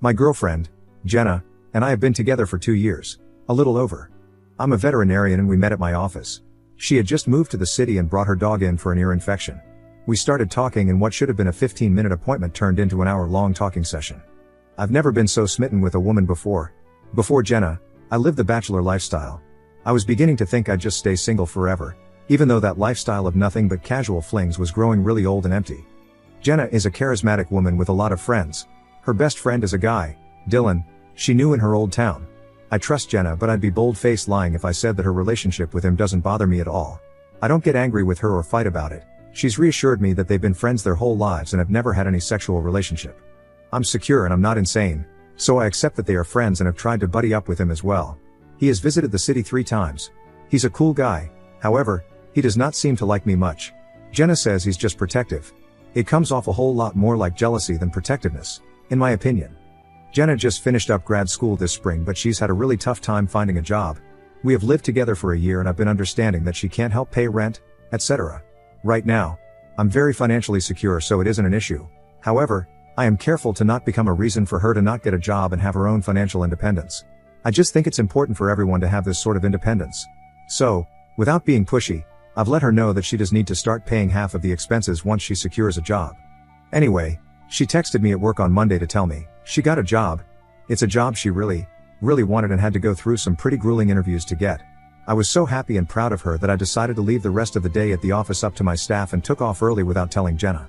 My girlfriend, Jenna, and I have been together for 2 years. A little over. I'm a veterinarian and we met at my office. She had just moved to the city and brought her dog in for an ear infection. We started talking and what should have been a 15-minute appointment turned into an hour-long talking session. I've never been so smitten with a woman before. Before Jenna, I lived the bachelor lifestyle. I was beginning to think I'd just stay single forever, even though that lifestyle of nothing but casual flings was growing really old and empty. Jenna is a charismatic woman with a lot of friends. Her best friend is a guy, Dylan, she knew in her old town. I trust Jenna, but I'd be bold-faced lying if I said that her relationship with him doesn't bother me at all. I don't get angry with her or fight about it. She's reassured me that they've been friends their whole lives and have never had any sexual relationship. I'm secure and I'm not insane, so I accept that they are friends and have tried to buddy up with him as well. He has visited the city 3 times. He's a cool guy. However, he does not seem to like me much. Jenna says he's just protective. It comes off a whole lot more like jealousy than protectiveness, in my opinion. Jenna just finished up grad school this spring, but she's had a really tough time finding a job. We have lived together for a year and I've been understanding that she can't help pay rent, etc. Right now, I'm very financially secure, so it isn't an issue. However, I am careful to not become a reason for her to not get a job and have her own financial independence. I just think it's important for everyone to have this sort of independence. So, without being pushy, I've let her know that she does need to start paying half of the expenses once she secures a job. Anyway, she texted me at work on Monday to tell me she got a job. It's a job she really wanted and had to go through some pretty grueling interviews to get. I was so happy and proud of her that I decided to leave the rest of the day at the office up to my staff and took off early without telling Jenna.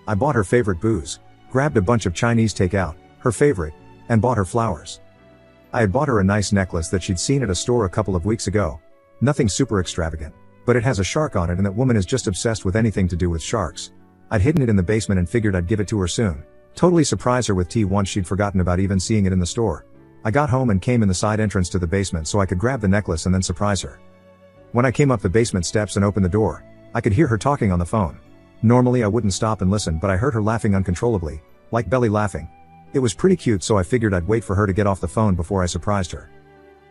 I bought her favorite booze, grabbed a bunch of Chinese takeout, her favorite, and bought her flowers. I had bought her a nice necklace that she'd seen at a store a couple of weeks ago. Nothing super extravagant, but it has a shark on it and that woman is just obsessed with anything to do with sharks. I'd hidden it in the basement and figured I'd give it to her soon. Totally surprise her with tea once she'd forgotten about even seeing it in the store. I got home and came in the side entrance to the basement so I could grab the necklace and then surprise her. When I came up the basement steps and opened the door, I could hear her talking on the phone. Normally I wouldn't stop and listen, but I heard her laughing uncontrollably, like belly laughing. It was pretty cute, so I figured I'd wait for her to get off the phone before I surprised her.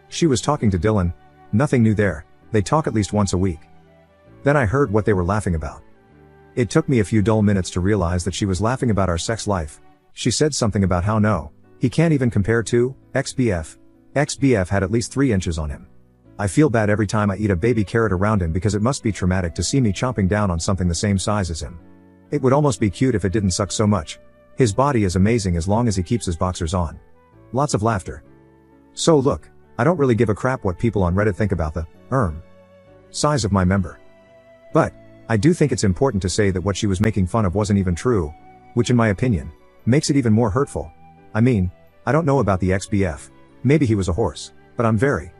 She was talking to Dylan. Nothing new there. They talk at least once a week. Then I heard what they were laughing about. It took me a few dull minutes to realize that she was laughing about our sex life. She said something about how no, he can't even compare to XBF. XBF had at least 3 inches on him. I feel bad every time I eat a baby carrot around him because it must be traumatic to see me chomping down on something the same size as him. It would almost be cute if it didn't suck so much. His body is amazing as long as he keeps his boxers on. Lots of laughter. So look, I don't really give a crap what people on Reddit think about the size of my member. But I do think it's important to say that what she was making fun of wasn't even true, which in my opinion makes it even more hurtful. I mean, I don't know about the XBF. Maybe he was a horse, but I'm very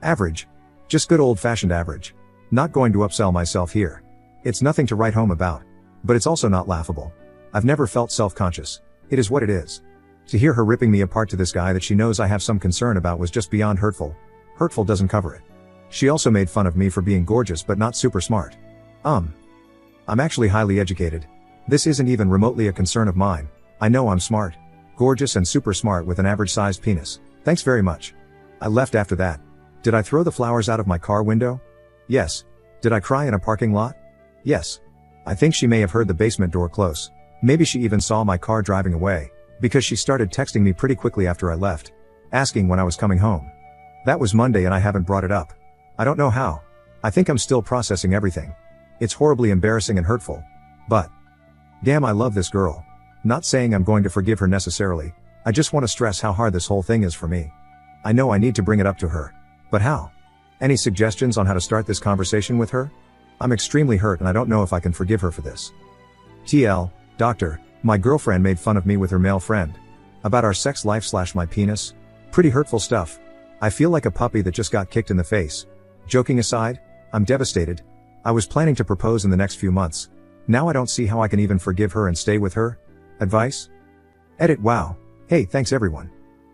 average. Just good old-fashioned average. Not going to upsell myself here. It's nothing to write home about. But it's also not laughable. I've never felt self-conscious. It is what it is. To hear her ripping me apart to this guy that she knows I have some concern about was just beyond hurtful. Hurtful doesn't cover it. She also made fun of me for being gorgeous but not super smart. I'm actually highly educated. This isn't even remotely a concern of mine. I know I'm smart. Gorgeous and super smart with an average-sized penis. Thanks very much. I left after that. Did I throw the flowers out of my car window? Yes. Did I cry in a parking lot? Yes. I think she may have heard the basement door close. Maybe she even saw my car driving away, because she started texting me pretty quickly after I left, asking when I was coming home. That was Monday and I haven't brought it up. I don't know how. I think I'm still processing everything. It's horribly embarrassing and hurtful. But damn, I love this girl. Not saying I'm going to forgive her necessarily. I just want to stress how hard this whole thing is for me. I know I need to bring it up to her. But how? Any suggestions on how to start this conversation with her? I'm extremely hurt and I don't know if I can forgive her for this. TL, doctor, my girlfriend made fun of me with her male friend. About our sex life / my penis. Pretty hurtful stuff. I feel like a puppy that just got kicked in the face. Joking aside, I'm devastated. I was planning to propose in the next few months. Now I don't see how I can even forgive her and stay with her. Advice? Edit. Wow. Hey, thanks everyone.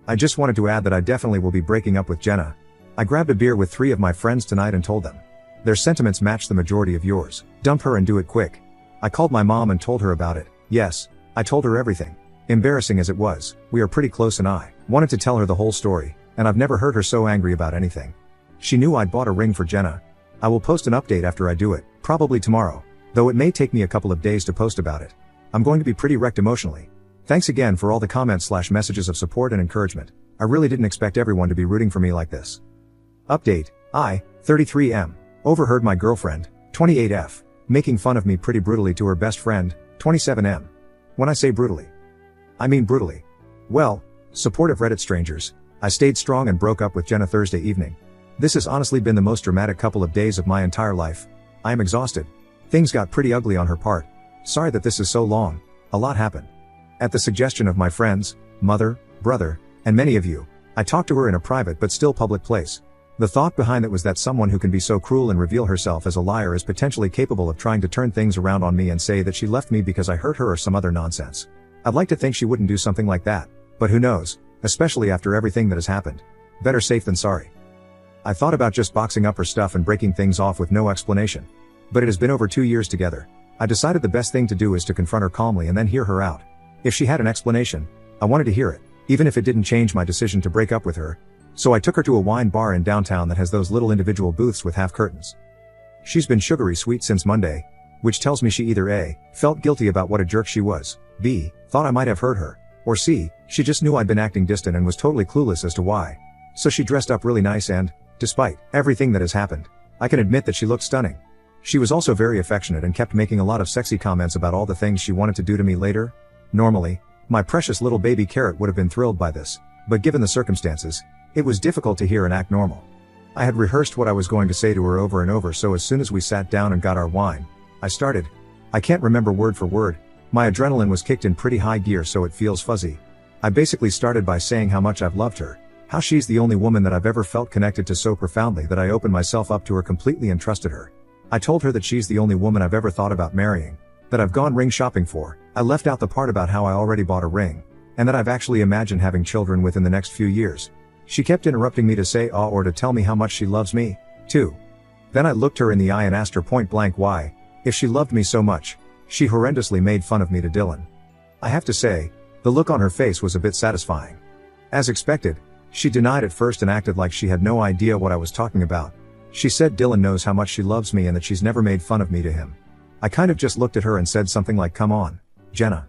I just wanted to add that I definitely will be breaking up with Jenna. I grabbed a beer with 3 of my friends tonight and told them. Their sentiments match the majority of yours. Dump her and do it quick. I called my mom and told her about it. Yes, I told her everything. Embarrassing as it was, we are pretty close and I wanted to tell her the whole story, and I've never heard her so angry about anything. She knew I'd bought a ring for Jenna. I will post an update after I do it, probably tomorrow, though it may take me a couple of days to post about it. I'm going to be pretty wrecked emotionally. Thanks again for all the comments/messages of support and encouragement. I really didn't expect everyone to be rooting for me like this. Update, I, 33M, overheard my girlfriend, 28F, making fun of me pretty brutally to her best friend, 27M. When I say brutally, I mean brutally. Well, supportive Reddit strangers, I stayed strong and broke up with Jenna Thursday evening. This has honestly been the most dramatic couple of days of my entire life. I am exhausted. Things got pretty ugly on her part. Sorry that this is so long. A lot happened. At the suggestion of my friends, mother, brother, and many of you, I talked to her in a private but still public place. The thought behind it was that someone who can be so cruel and reveal herself as a liar is potentially capable of trying to turn things around on me and say that she left me because I hurt her or some other nonsense. I'd like to think she wouldn't do something like that, but who knows, especially after everything that has happened. Better safe than sorry. I thought about just boxing up her stuff and breaking things off with no explanation. But it has been over 2 years together. I decided the best thing to do is to confront her calmly and then hear her out. If she had an explanation, I wanted to hear it, even if it didn't change my decision to break up with her. So I took her to a wine bar in downtown that has those little individual booths with half curtains. She's been sugary sweet since Monday, which tells me she either A, felt guilty about what a jerk she was, B, thought I might have hurt her, or C, she just knew I'd been acting distant and was totally clueless as to why. So she dressed up really nice and, despite everything that has happened, I can admit that she looked stunning. She was also very affectionate and kept making a lot of sexy comments about all the things she wanted to do to me later. Normally, my precious little baby carrot would have been thrilled by this, but given the circumstances, it was difficult to hear and act normal. I had rehearsed what I was going to say to her over and over, so as soon as we sat down and got our wine, I started. I can't remember word for word. My adrenaline was kicked in pretty high gear, so it feels fuzzy. I basically started by saying how much I've loved her, how she's the only woman that I've ever felt connected to so profoundly that I opened myself up to her completely and trusted her. I told her that she's the only woman I've ever thought about marrying, that I've gone ring shopping for. I left out the part about how I already bought a ring, and that I've actually imagined having children within the next few years. She kept interrupting me to say or to tell me how much she loves me, too. Then I looked her in the eye and asked her point blank why, if she loved me so much, she horrendously made fun of me to Dylan. I have to say, the look on her face was a bit satisfying. As expected, she denied at first and acted like she had no idea what I was talking about. She said Dylan knows how much she loves me and that she's never made fun of me to him. I kind of just looked at her and said something like, "Come on, Jenna."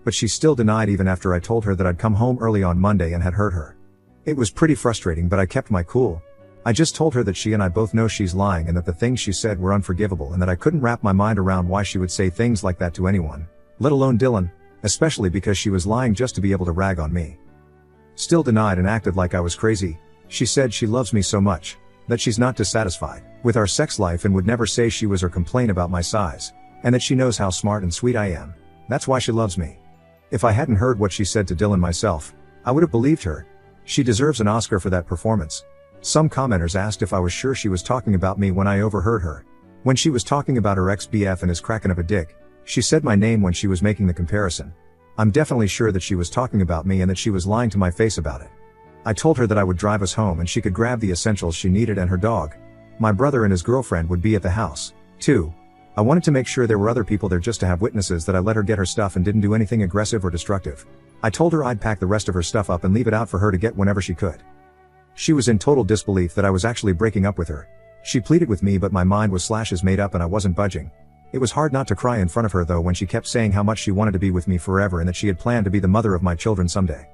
But she still denied even after I told her that I'd come home early on Monday and had hurt her. It was pretty frustrating, but I kept my cool. I just told her that she and I both know she's lying and that the things she said were unforgivable and that I couldn't wrap my mind around why she would say things like that to anyone, let alone Dylan, especially because she was lying just to be able to rag on me. Still denied and acted like I was crazy. She said she loves me so much, that she's not dissatisfied with our sex life and would never say she was or complain about my size, and that she knows how smart and sweet I am. That's why she loves me. If I hadn't heard what she said to Dylan myself, I would have believed her. She deserves an Oscar for that performance. Some commenters asked if I was sure she was talking about me when I overheard her. When she was talking about her ex-BF and his cracking of a dick, she said my name when she was making the comparison. I'm definitely sure that she was talking about me and that she was lying to my face about it. I told her that I would drive us home and she could grab the essentials she needed and her dog. My brother and his girlfriend would be at the house, too. I wanted to make sure there were other people there just to have witnesses that I let her get her stuff and didn't do anything aggressive or destructive. I told her I'd pack the rest of her stuff up and leave it out for her to get whenever she could. She was in total disbelief that I was actually breaking up with her. She pleaded with me, but my mind was slashes made up and I wasn't budging. It was hard not to cry in front of her though when she kept saying how much she wanted to be with me forever and that she had planned to be the mother of my children someday.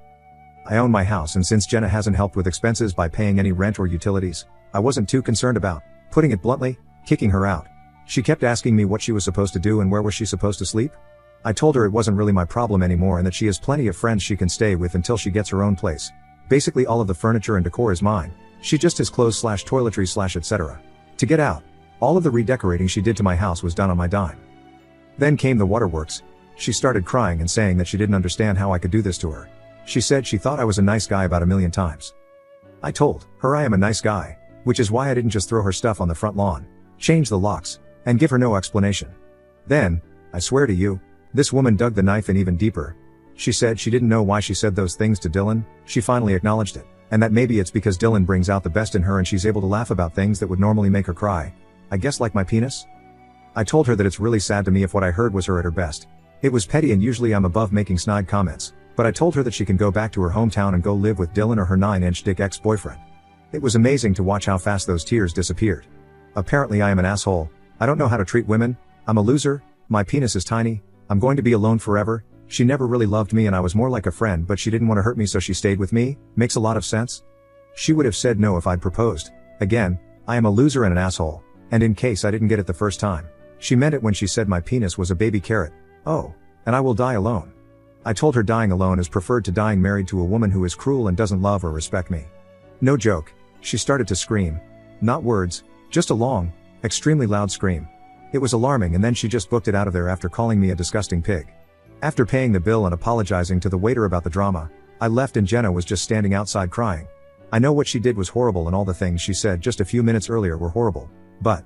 I own my house, and since Jenna hasn't helped with expenses by paying any rent or utilities, I wasn't too concerned about, putting it bluntly, kicking her out. She kept asking me what she was supposed to do and where was she supposed to sleep? I told her it wasn't really my problem anymore and that she has plenty of friends she can stay with until she gets her own place. Basically all of the furniture and decor is mine. She just has clothes/toiletries/ etc. To get out. All of the redecorating she did to my house was done on my dime. Then came the waterworks. She started crying and saying that she didn't understand how I could do this to her. She said she thought I was a nice guy about 1,000,000 times. I told her I am a nice guy, which is why I didn't just throw her stuff on the front lawn, change the locks, and give her no explanation. Then, I swear to you, this woman dug the knife in even deeper. She said she didn't know why she said those things to Dylan. She finally acknowledged it, and that maybe it's because Dylan brings out the best in her and she's able to laugh about things that would normally make her cry. I guess like my penis? I told her that it's really sad to me if what I heard was her at her best. It was petty and usually I'm above making snide comments, but I told her that she can go back to her hometown and go live with Dylan or her 9-inch dick ex-boyfriend. It was amazing to watch how fast those tears disappeared. Apparently I am an asshole. I don't know how to treat women. I'm a loser. My penis is tiny. I'm going to be alone forever. She never really loved me and I was more like a friend, but she didn't want to hurt me, so she stayed with me. Makes a lot of sense. She would have said no if I'd proposed. Again, I am a loser and an asshole. And in case I didn't get it the first time, she meant it when she said my penis was a baby carrot. Oh, and I will die alone. I told her dying alone is preferred to dying married to a woman who is cruel and doesn't love or respect me. No joke. She started to scream. Not words, just a long, extremely loud scream. It was alarming, and then she just booked it out of there after calling me a disgusting pig. After paying the bill and apologizing to the waiter about the drama, I left and Jenna was just standing outside crying. I know what she did was horrible and all the things she said just a few minutes earlier were horrible, but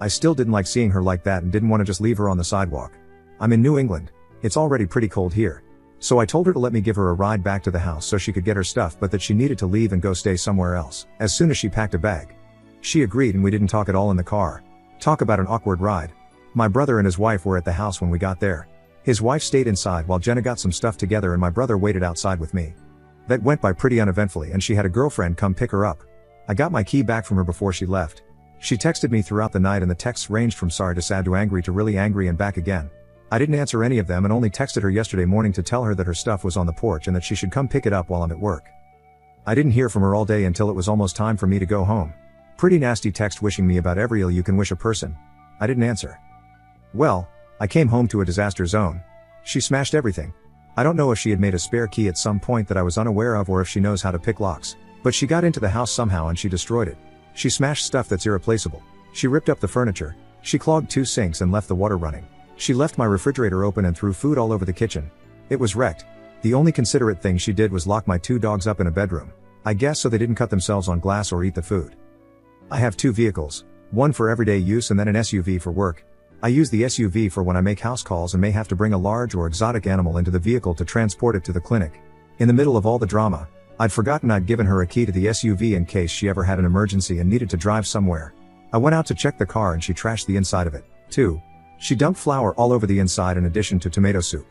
I still didn't like seeing her like that and didn't want to just leave her on the sidewalk. I'm in New England. It's already pretty cold here. So I told her to let me give her a ride back to the house so she could get her stuff, but that she needed to leave and go stay somewhere else as soon as she packed a bag. She agreed and we didn't talk at all in the car. Talk about an awkward ride. My brother and his wife were at the house when we got there. His wife stayed inside while Jenna got some stuff together and my brother waited outside with me. That went by pretty uneventfully and she had a girlfriend come pick her up. I got my key back from her before she left. She texted me throughout the night and the texts ranged from sorry to sad to angry to really angry and back again. I didn't answer any of them and only texted her yesterday morning to tell her that her stuff was on the porch and that she should come pick it up while I'm at work. I didn't hear from her all day until it was almost time for me to go home. Pretty nasty text wishing me about every ill you can wish a person. I didn't answer. Well, I came home to a disaster zone. She smashed everything. I don't know if she had made a spare key at some point that I was unaware of or if she knows how to pick locks, but she got into the house somehow and she destroyed it. She smashed stuff that's irreplaceable. She ripped up the furniture. She clogged 2 sinks and left the water running. She left my refrigerator open and threw food all over the kitchen. It was wrecked. The only considerate thing she did was lock my 2 dogs up in a bedroom. I guess so they didn't cut themselves on glass or eat the food. I have 2 vehicles, one for everyday use and then an SUV for work. I use the SUV for when I make house calls and may have to bring a large or exotic animal into the vehicle to transport it to the clinic. In the middle of all the drama, I'd forgotten I'd given her a key to the SUV in case she ever had an emergency and needed to drive somewhere. I went out to check the car and she trashed the inside of it, too. She dumped flour all over the inside in addition to tomato soup.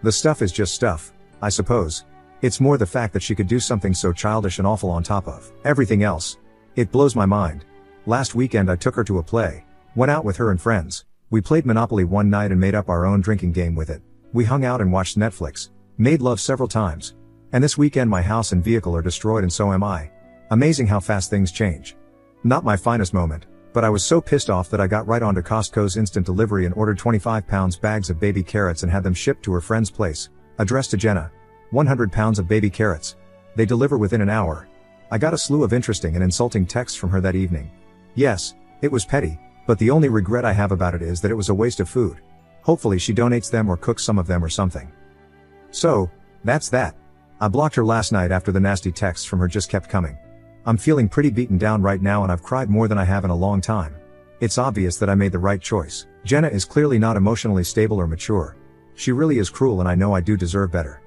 The stuff is just stuff, I suppose. It's more the fact that she could do something so childish and awful on top of everything else. It blows my mind. Last weekend I took her to a play. Went out with her and friends. We played Monopoly one night and made up our own drinking game with it. We hung out and watched Netflix. Made love several times. And this weekend my house and vehicle are destroyed and so am I. Amazing how fast things change. Not my finest moment, but I was so pissed off that I got right onto Costco's instant delivery and ordered 25-pound bags of baby carrots and had them shipped to her friend's place. Addressed to Jenna. 100 pounds of baby carrots. They deliver within an hour. I got a slew of interesting and insulting texts from her that evening. Yes, it was petty, but the only regret I have about it is that it was a waste of food. Hopefully she donates them or cooks some of them or something. So, that's that. I blocked her last night after the nasty texts from her just kept coming. I'm feeling pretty beaten down right now and I've cried more than I have in a long time. It's obvious that I made the right choice. Jenna is clearly not emotionally stable or mature. She really is cruel and I know I do deserve better.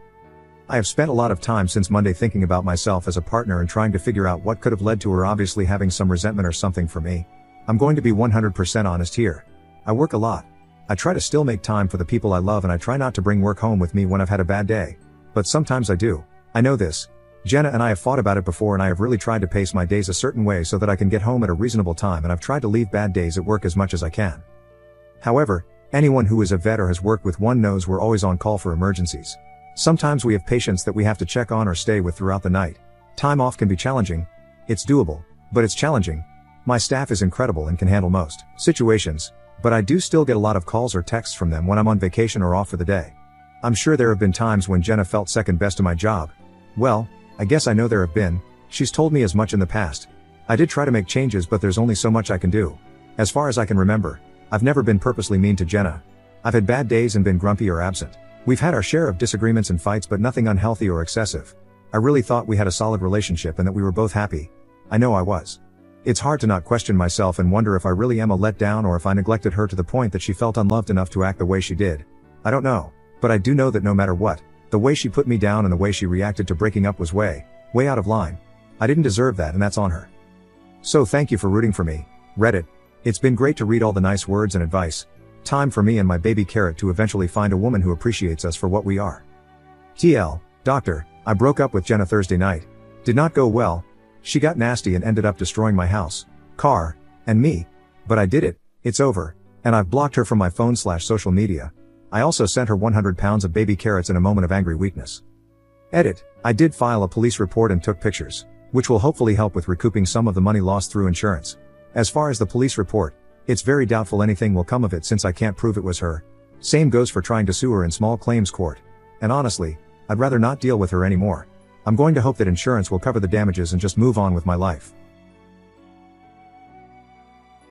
I have spent a lot of time since Monday thinking about myself as a partner and trying to figure out what could have led to her obviously having some resentment or something for me. I'm going to be 100% honest here. I work a lot. I try to still make time for the people I love and I try not to bring work home with me when I've had a bad day. But sometimes I do. I know this. Jenna and I have fought about it before and I have really tried to pace my days a certain way so that I can get home at a reasonable time and I've tried to leave bad days at work as much as I can. However, anyone who is a vet or has worked with one knows we're always on call for emergencies. Sometimes we have patients that we have to check on or stay with throughout the night. Time off can be challenging. It's doable, but it's challenging. My staff is incredible and can handle most situations, but I do still get a lot of calls or texts from them when I'm on vacation or off for the day. I'm sure there have been times when Jenna felt second best to my job. Well, I guess I know there have been. She's told me as much in the past. I did try to make changes but there's only so much I can do. As far as I can remember, I've never been purposely mean to Jenna. I've had bad days and been grumpy or absent. We've had our share of disagreements and fights but nothing unhealthy or excessive. I really thought we had a solid relationship and that we were both happy. I know I was. It's hard to not question myself and wonder if I really am a letdown or if I neglected her to the point that she felt unloved enough to act the way she did. I don't know. But I do know that no matter what, the way she put me down and the way she reacted to breaking up was way out of line. I didn't deserve that and that's on her. So thank you for rooting for me, Reddit. It's been great to read all the nice words and advice. Time for me and my baby carrot to eventually find a woman who appreciates us for what we are. TL, Doctor, I broke up with Jenna Thursday night. Did not go well. She got nasty and ended up destroying my house, car, and me. But I did it, it's over, and I've blocked her from my phone/social media. I also sent her 100 pounds of baby carrots in a moment of angry weakness. Edit. I did file a police report and took pictures, which will hopefully help with recouping some of the money lost through insurance. As far as the police report, it's very doubtful anything will come of it since I can't prove it was her. Same goes for trying to sue her in small claims court. And honestly, I'd rather not deal with her anymore. I'm going to hope that insurance will cover the damages and just move on with my life.